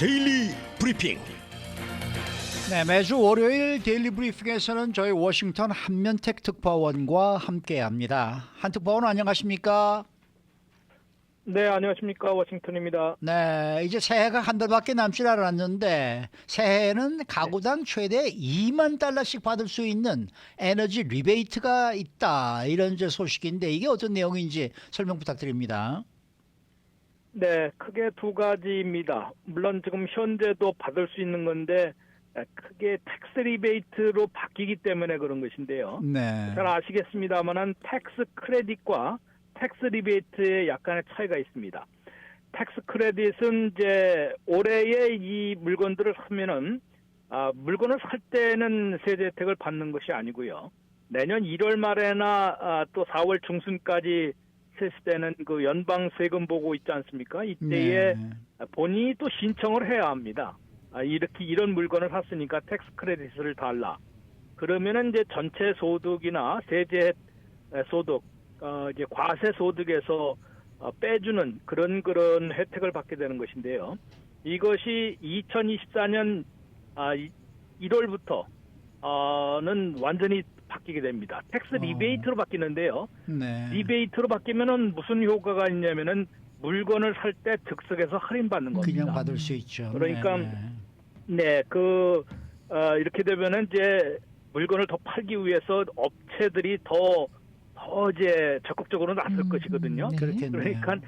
데일리 브리핑. 네, 매주 월요일 데일리 브리핑에서는 저희 워싱턴 한면택 특파원과 함께합니다. 한 특파원 안녕하십니까? 네, 안녕하십니까. 워싱턴입니다. 네, 이제 새해가 한 달밖에 남지 않았는데 새해에는 가구당 최대 2만 달러씩 받을 수 있는 에너지 리베이트가 있다, 이런 이제 소식인데 이게 어떤 내용인지 설명 부탁드립니다. 네, 크게 두 가지입니다. 물론 지금 현재도 받을 수 있는 건데 크게 텍스 리베이트로 바뀌기 때문에 그런 것인데요. 네, 잘 아시겠습니다만은 텍스 크레딧과 텍스 리베이트에 약간의 차이가 있습니다. 텍스 크레딧은 이제 올해에 이 물건들을 사면은 물건을 살 때는 세제 혜택을 받는 것이 아니고요. 내년 1월 말에나 또 4월 중순까지 세수되는 그 연방 세금 보고 있지 않습니까? 이때에 네. 본인이 또 신청을 해야 합니다. 이렇게 이런 물건을 샀으니까 텍스 크레딧을 달라. 그러면은 이제 전체 소득이나 세제 소득, 이제 과세 소득에서 빼주는 그런 혜택을 받게 되는 것인데요. 이것이 2024년 1월부터는 완전히 바뀌게 됩니다. 텍스 리베이트로 바뀌는데요. 네. 리베이트로 바뀌면은 무슨 효과가 있냐면은 물건을 살 때 즉석에서 할인받는 겁니다. 그냥 받을 수 있죠. 그러니까 네. 이렇게 되면은 이제 물건을 더 팔기 위해서 업체들이 더 이제 적극적으로 나설 것이거든요. 네. 그렇겠네요. 그러니까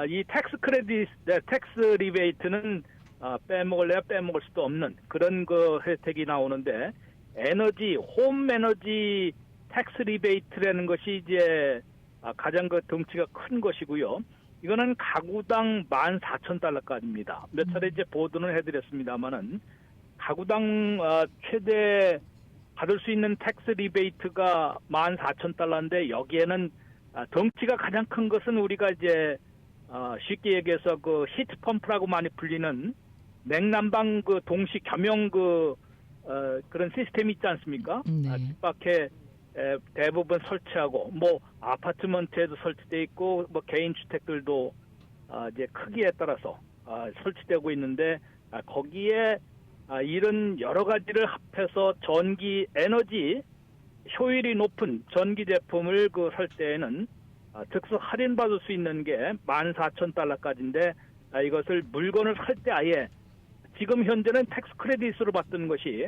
이 텍스 크레딧, 텍스 리베이트는 빼먹을래야 빼먹을 수도 없는 그런 그 혜택이 나오는데, 홈 에너지 텍스 리베이트라는 것이 이제 가장 그 덩치가 큰 것이고요. 이거는 가구당 14,000달러까지입니다. 몇 차례 이제 보도는 해드렸습니다만은 가구당 최대 받을 수 있는 텍스 리베이트가 14,000달러인데 여기에는 덩치가 가장 큰 것은 우리가 이제 쉽게 얘기해서 그 히트 펌프라고 많이 불리는 냉난방 그 동시 겸용 그런 시스템이 있지 않습니까? 네. 집 밖에 대부분 설치하고 뭐 아파트먼트에도 설치돼 있고 뭐 개인 주택들도 이제 크기에 따라서 설치되고 있는데 거기에 이런 여러 가지를 합해서 전기 에너지 효율이 높은 전기 제품을 살 때에는 특수 할인 받을 수 있는 게 14,000달러까지인데 이것을 물건을 살 때 아예 지금 현재는 텍스 크레딧으로 받던 것이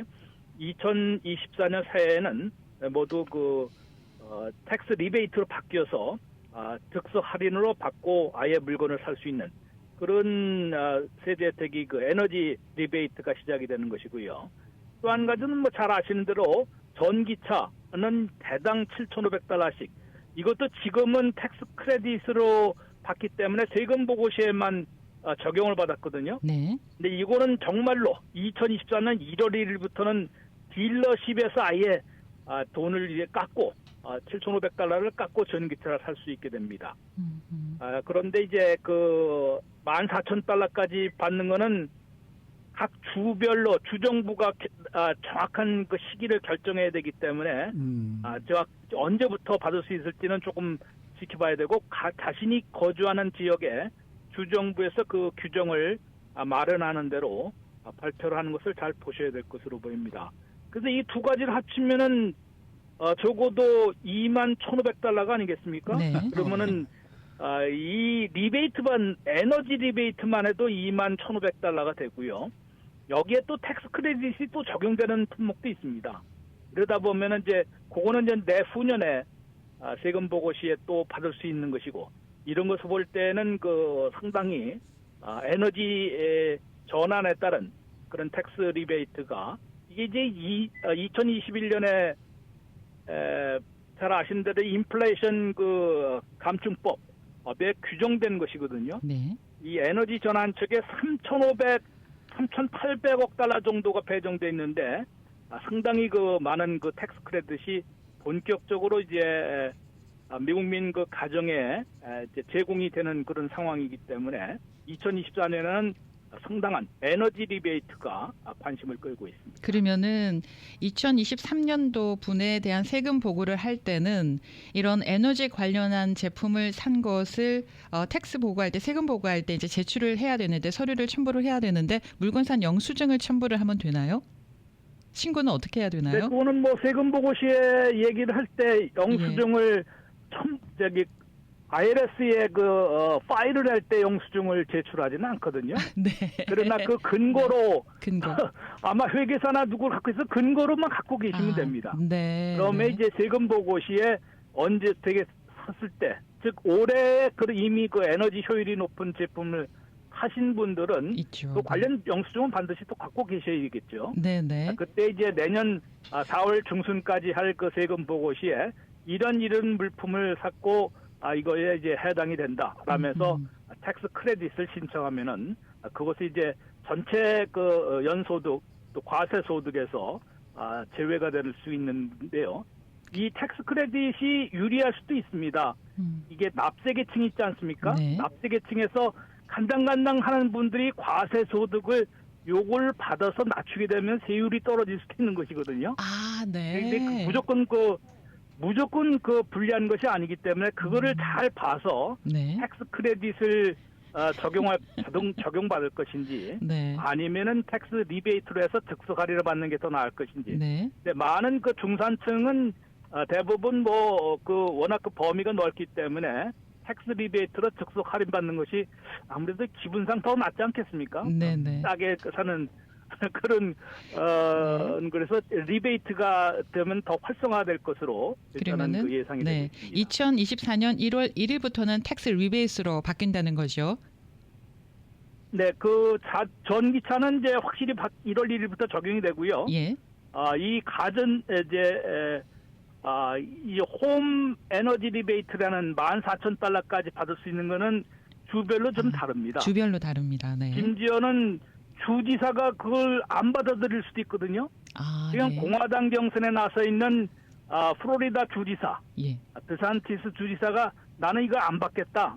2024년 새해에는 모두 텍스 리베이트로 바뀌어서 특수 할인으로 받고 아예 물건을 살 수 있는 그런 세제 혜택이 에너지 리베이트가 시작이 되는 것이고요. 또 한 가지는 뭐 잘 아시는 대로 전기차는 대당 7,500달러씩, 이것도 지금은 텍스 크레딧으로 받기 때문에 세금 보고시에만 적용을 받았거든요. 네. 근데 이거는 정말로 2024년 1월 1일부터는 딜러십에서 아예 돈을 이제 깎고 7,500달러를 깎고 전기차를 살 수 있게 됩니다. 그런데 이제 14,000달러까지 받는 거는 각 주별로 주정부가 정확한 그 시기를 결정해야 되기 때문에 언제부터 받을 수 있을지는 조금 지켜봐야 되고, 자신이 거주하는 지역에 주정부에서 그 규정을 마련하는 대로 발표를 하는 것을 잘 보셔야 될 것으로 보입니다. 그래서 이 두 가지를 합치면은 적어도 21,500달러가 아니겠습니까? 네. 그러면은 이 리베이트만, 에너지 리베이트만 해도 21,500달러가 되고요. 여기에 또 텍스 크레딧이 또 적용되는 품목도 있습니다. 그러다 보면은 이제 그거는 이제 내후년에 세금 보고 시에 또 받을 수 있는 것이고, 이런 것을 볼 때는 상당히 에너지의 전환에 따른 그런 텍스 리베이트가 이게 이제 2021년에 잘 아시는 대로 인플레이션 감축법에 규정된 것이거든요. 네. 이 에너지 전환책에 3,800억 달러 정도가 배정돼 있는데 상당히 많은 텍스 크레딧이 본격적으로 이제 미국민 가정에 이제 제공이 되는 그런 상황이기 때문에 2024년에는 상당한 에너지 리베이트가 관심을 끌고 있습니다. 그러면은 2023년도 분에 대한 세금 보고를 할 때는 이런 에너지 관련한 제품을 산 것을 텍스 보고할 때, 세금 보고할 때 이제 제출을 해야 되는데, 서류를 첨부를 해야 되는데, 물건산 영수증을 첨부를 하면 되나요? 신고는 어떻게 해야 네, 되나요? 그거는 뭐 세금 보고시에 얘기를 할 때 영수증을 IRS에 파일을 할 때 영수증을 제출하지는 않거든요. 네. 그러나 그 근거로 근거. 아마 회계사나 누구 갖고 있어 근거로만 갖고 계시면 됩니다. 네. 그러면 네. 이제 세금 보고시에 언제 되게 샀을 때, 즉 올해 이미 그 에너지 효율이 높은 제품을 하신 분들은 있죠. 그 관련 영수증은 반드시 또 갖고 계셔야겠죠. 네네. 그때 이제 내년 4월 중순까지 할 그 세금 보고시에 이런 물품을 샀고 이거에 이제 해당이 된다라면서 텍스 크레딧을 신청하면은 그것이 이제 전체 그 연소득 또 과세 소득에서 제외가 될 수 있는데요. 이 텍스 크레딧이 유리할 수도 있습니다. 이게 납세계층이 있지 않습니까? 네. 납세계층에서 간당간당 하는 분들이 과세 소득을 요걸 받아서 낮추게 되면 세율이 떨어질 수도 있는 것이거든요. 네. 근데 무조건 불리한 것이 아니기 때문에 그거를 잘 봐서 네. 텍스 크레딧을 적용받을 것인지 네. 아니면은 텍스 리베이트로 해서 즉석 할인을 받는 게 더 나을 것인지. 네. 근데 많은 그 중산층은 대부분 워낙 그 범위가 넓기 때문에 텍스 리베이트로 즉석 할인 받는 것이 아무래도 기분상 더 낫지 않겠습니까? 네네. 싸게 사는 그런 그래서 리베이트가 되면 더 활성화될 것으로 일단은 그러면은 그 예상이 네. 되고 있습니다. 2024년 1월 1일부터는 텍스 리베이스로 바뀐다는 거죠. 네, 전기차는 이제 확실히 1월 1일부터 적용이 되고요. 예. 이 가전 이 홈 에너지 리베이트라는 14,000달러까지 받을 수 있는 거는 주별로 좀 다릅니다. 주별로 다릅니다. 네. 심지어는 주지사가 그걸 안 받아들일 수도 있거든요. 지금 네. 공화당 경선에 나서 있는 플로리다 주지사, 예. 드산티스 주지사가 나는 이거 안 받겠다.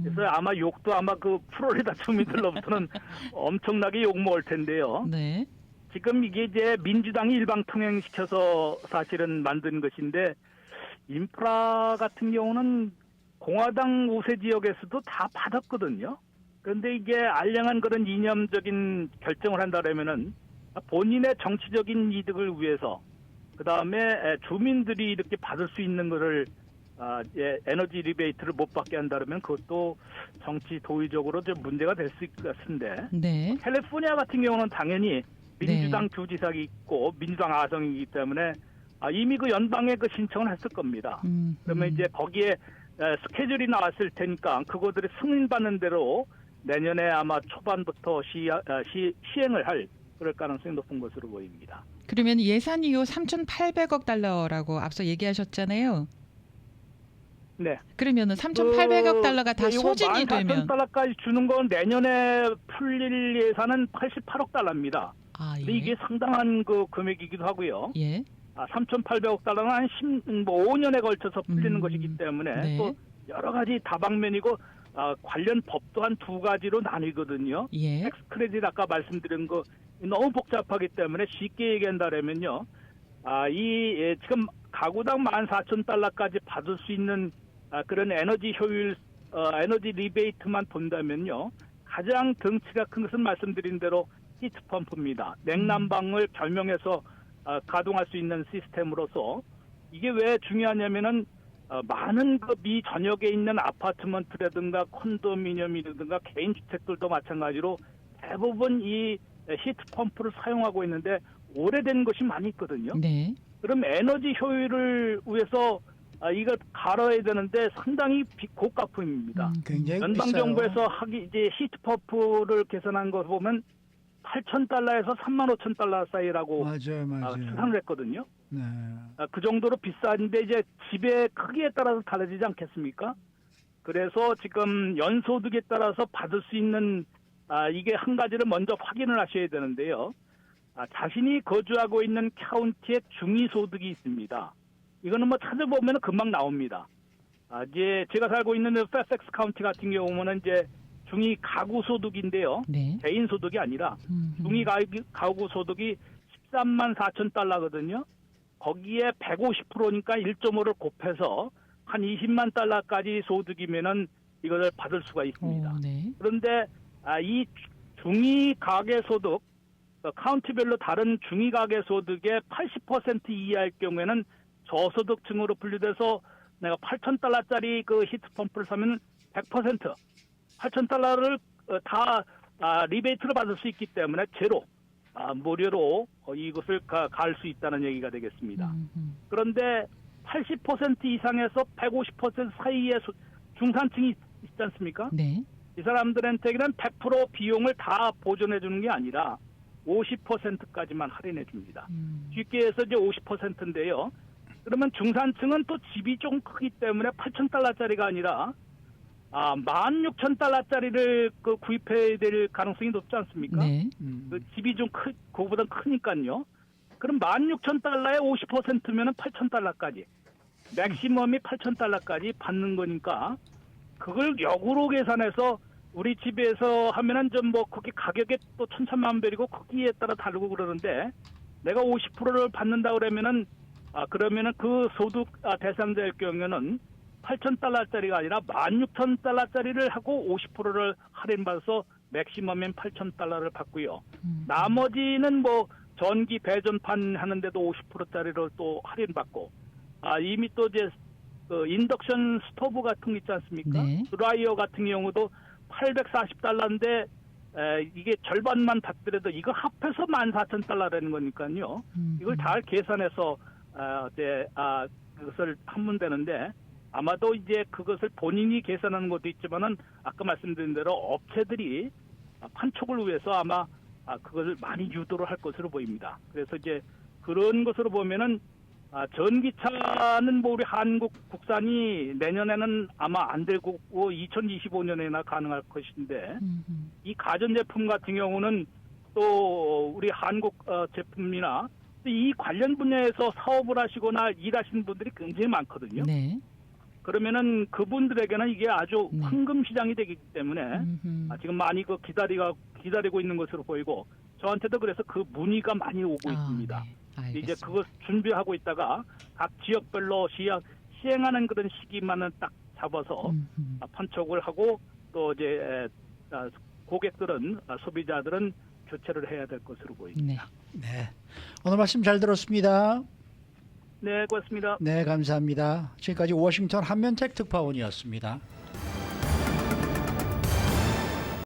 그래서 아마 욕도 아마 그 플로리다 주민들로부터는 엄청나게 욕 먹을 텐데요. 네. 지금 이게 이제 민주당이 일방통행시켜서 사실은 만든 것인데 인프라 같은 경우는 공화당 우세 지역에서도 다 받았거든요. 그런데 이게 알량한 그런 이념적인 결정을 한다면은 본인의 정치적인 이득을 위해서 그 다음에 주민들이 이렇게 받을 수 있는 거를 에너지 리베이트를 못 받게 한다면 그것도 정치 도의적으로 좀 문제가 될 수 있을 것 같은데 네. 캘리포니아 같은 경우는 당연히 민주당 주지사가 있고 민주당 아성이기 때문에 이미 그 연방에 그 신청을 했을 겁니다. 그러면 이제 거기에 스케줄이 나왔을 테니까 그거들이 승인받는 대로 내년에 아마 초반부터 시행을 할 그럴 가능성이 높은 것으로 보입니다. 그러면 예산이요 3,800억 달러라고 앞서 얘기하셨잖아요. 네. 그러면은 3,800억 달러가 다 소진이 되면 14,000달러까지 주는 건 내년에 풀릴 예산은 88억 달러입니다. 예. 이게 상당한 그 금액이기도 하고요. 예. 3,800억 달러는 한 5년에 걸쳐서 풀리는 것이기 때문에 네. 또 여러 가지 다방면이고 관련 법 또한 두 가지로 나뉘거든요. 예. 텍스 크레딧 아까 말씀드린 거 너무 복잡하기 때문에 쉽게 얘기한다면요. 지금 가구당 14,000달러까지 받을 수 있는 그런 에너지 효율, 에너지 리베이트만 본다면요. 가장 덩치가 큰 것은 말씀드린 대로 히트펌프입니다. 냉난방을 결명해서 가동할 수 있는 시스템으로서 이게 왜 중요하냐면은 많은 그 미 전역에 있는 아파트먼트라든가 콘도미니엄이라든가 개인 주택들도 마찬가지로 대부분 이 히트펌프를 사용하고 있는데 오래된 것이 많이 있거든요. 네. 그럼 에너지 효율을 위해서 이걸 갈아야 되는데 상당히 고가품입니다. 굉장히 연방 비싸요. 정부에서 이제 히트펌프를 개선한 거 보면 8,000달러에서 35,000달러 사이라고 맞아요. 추산을 했거든요. 네. 그 정도로 비싼데 이제 집의 크기에 따라서 달라지지 않겠습니까? 그래서 지금 연소득에 따라서 받을 수 있는 이게 한 가지를 먼저 확인을 하셔야 되는데요. 자신이 거주하고 있는 카운티에 중위소득이 있습니다. 이거는 뭐 찾아보면 금방 나옵니다. 이제 제가 살고 있는 페섹스 카운티 같은 경우는 이제 중위 가구 소득인데요. 네. 개인 소득이 아니라 중위 가구 소득이 13만 4천 달러거든요. 거기에 150%니까 1.5를 곱해서 한 20만 달러까지 소득이면은 이것을 받을 수가 있습니다. 오, 네. 그런데 이 중위 가계 소득 카운티별로 다른 중위 가계 소득의 80% 이하일 경우에는 저소득층으로 분류돼서 내가 8,000달러짜리 그 히트펌프를 사면 100% 8,000달러를 다 리베이트를 받을 수 있기 때문에 제로 무료로 이것을 갈 수 있다는 얘기가 되겠습니다. 그런데 80% 이상에서 150% 사이의 중산층이 있지 않습니까? 네. 이 사람들한테는 100% 비용을 다 보존해 주는 게 아니라 50%까지만 할인해 줍니다. 쉽게 해서 이제 50%인데요. 그러면 중산층은 또 집이 좀 크기 때문에 8,000달러짜리가 아니라 16,000달러짜리를 구입해야 될 가능성이 높지 않습니까? 네. 그 집이 좀 그거보다 크니까요. 그럼 16,000달러에 50%면은 8,000달러까지 맥시멈이 8,000달러까지 받는 거니까 그걸 역으로 계산해서 우리 집에서 하면은 좀 뭐 거기 가격에 또 천차만별이고 크기에 따라 다르고 그러는데 내가 50%를 받는다 그러면은 그러면은 그 소득 대상자일 경우에는 8,000달러짜리가 아니라 16,000달러짜리를 하고 50%를 할인받아서 맥시멈엔 8,000달러를 받고요. 나머지는 뭐 전기 배전판 하는데도 50%짜리를 또 할인받고 이미 또 이제 그 인덕션 스토브 같은 거 있지 않습니까? 네. 드라이어 같은 경우도 840달러인데 이게 절반만 받더라도 이거 합해서 14,000달러라는 거니까요. 이걸 잘 계산해서 그것을 하면 되는데 아마도 이제 그것을 본인이 계산하는 것도 있지만은 아까 말씀드린 대로 업체들이 판촉을 위해서 아마 그것을 많이 유도를 할 것으로 보입니다. 그래서 이제 그런 것으로 보면은 전기차는 뭐 우리 한국 국산이 내년에는 아마 안 되고 2025년에나 가능할 것인데 이 가전제품 같은 경우는 또 우리 한국 제품이나 이 관련 분야에서 사업을 하시거나 일하시는 분들이 굉장히 많거든요. 네. 그러면은 그분들에게는 이게 아주 네. 황금 시장이 되기 때문에 지금 많이 기다리고 있는 것으로 보이고 저한테도 그래서 그 문의가 많이 오고 있습니다. 네. 알겠습니다. 이제 그것 준비하고 있다가 각 지역별로 시행하는 그런 시기만은 딱 잡아서 판촉을 하고 또 이제 고객들은 소비자들은 교체를 해야 될 것으로 보입니다. 네. 네. 오늘 말씀 잘 들었습니다. 네, 고맙습니다. 네, 감사합니다. 지금까지 워싱턴 한면택 특파원이었습니다.